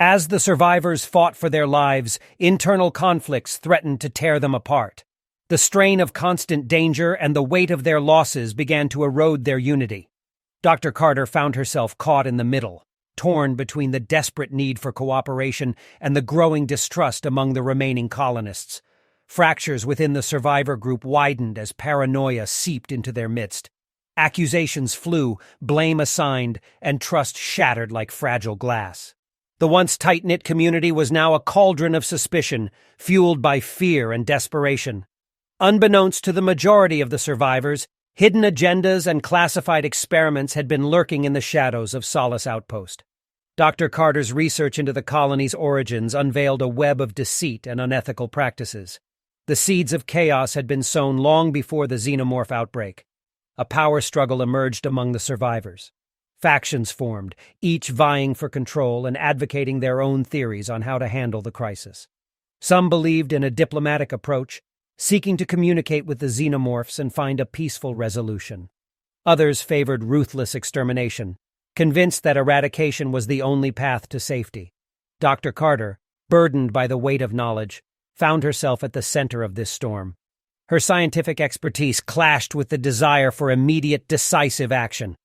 As the survivors fought for their lives, internal conflicts threatened to tear them apart. The strain of constant danger and the weight of their losses began to erode their unity. Dr. Carter found herself caught in the middle, torn between the desperate need for cooperation and the growing distrust among the remaining colonists. Fractures within the survivor group widened as paranoia seeped into their midst. Accusations flew, blame assigned, and trust shattered like fragile glass. The once tight-knit community was now a cauldron of suspicion, fueled by fear and desperation. Unbeknownst to the majority of the survivors, hidden agendas and classified experiments had been lurking in the shadows of Solace Outpost. Dr. Carter's research into the colony's origins unveiled a web of deceit and unethical practices. The seeds of chaos had been sown long before the xenomorph outbreak. A power struggle emerged among the survivors. Factions formed, each vying for control and advocating their own theories on how to handle the crisis. Some believed in a diplomatic approach, seeking to communicate with the xenomorphs and find a peaceful resolution. Others favored ruthless extermination, convinced that eradication was the only path to safety. Dr. Carter, burdened by the weight of knowledge, found herself at the center of this storm. Her scientific expertise clashed with the desire for immediate, decisive action.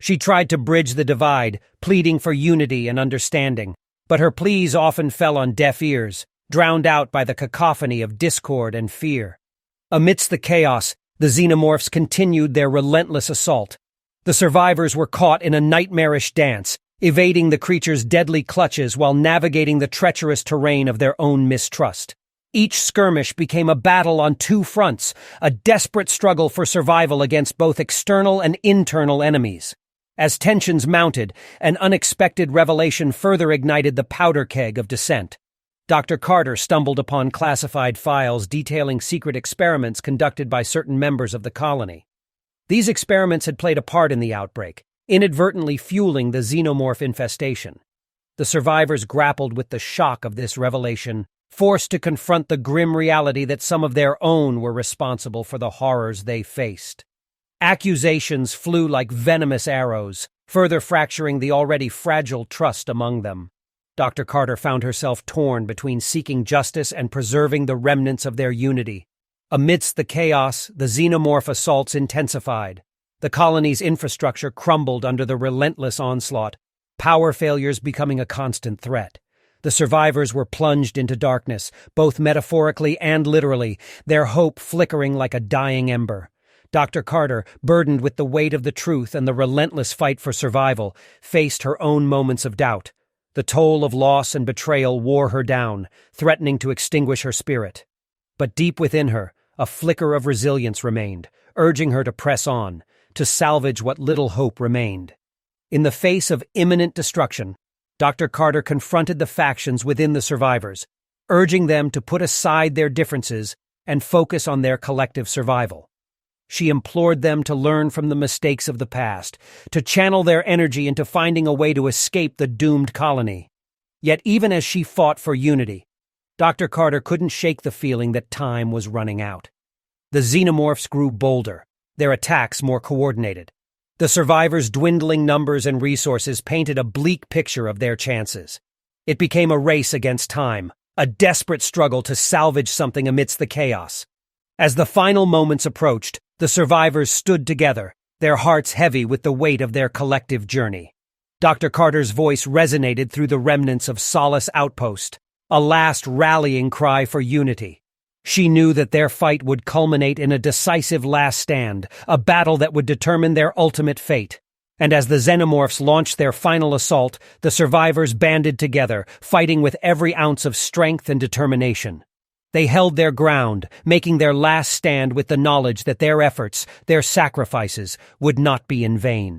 She tried to bridge the divide, pleading for unity and understanding, but her pleas often fell on deaf ears, drowned out by the cacophony of discord and fear. Amidst the chaos, the xenomorphs continued their relentless assault. The survivors were caught in a nightmarish dance, evading the creature's deadly clutches while navigating the treacherous terrain of their own mistrust. Each skirmish became a battle on two fronts, a desperate struggle for survival against both external and internal enemies. As tensions mounted, an unexpected revelation further ignited the powder keg of dissent. Dr. Carter stumbled upon classified files detailing secret experiments conducted by certain members of the colony. These experiments had played a part in the outbreak, inadvertently fueling the xenomorph infestation. The survivors grappled with the shock of this revelation, forced to confront the grim reality that some of their own were responsible for the horrors they faced. Accusations flew like venomous arrows, further fracturing the already fragile trust among them. Dr. Carter found herself torn between seeking justice and preserving the remnants of their unity. Amidst the chaos, the xenomorph assaults intensified. The colony's infrastructure crumbled under the relentless onslaught, power failures becoming a constant threat. The survivors were plunged into darkness, both metaphorically and literally, their hope flickering like a dying ember. Dr. Carter, burdened with the weight of the truth and the relentless fight for survival, faced her own moments of doubt. The toll of loss and betrayal wore her down, threatening to extinguish her spirit. But deep within her, a flicker of resilience remained, urging her to press on, to salvage what little hope remained. In the face of imminent destruction, Dr. Carter confronted the factions within the survivors, urging them to put aside their differences and focus on their collective survival. She implored them to learn from the mistakes of the past, to channel their energy into finding a way to escape the doomed colony. Yet even as she fought for unity, Dr. Carter couldn't shake the feeling that time was running out. The xenomorphs grew bolder, their attacks more coordinated. The survivors' dwindling numbers and resources painted a bleak picture of their chances. It became a race against time, a desperate struggle to salvage something amidst the chaos. As the final moments approached, the survivors stood together, their hearts heavy with the weight of their collective journey. Dr. Carter's voice resonated through the remnants of Solace Outpost, a last rallying cry for unity. She knew that their fight would culminate in a decisive last stand, a battle that would determine their ultimate fate. And as the xenomorphs launched their final assault, the survivors banded together, fighting with every ounce of strength and determination. They held their ground, making their last stand with the knowledge that their efforts, their sacrifices, would not be in vain.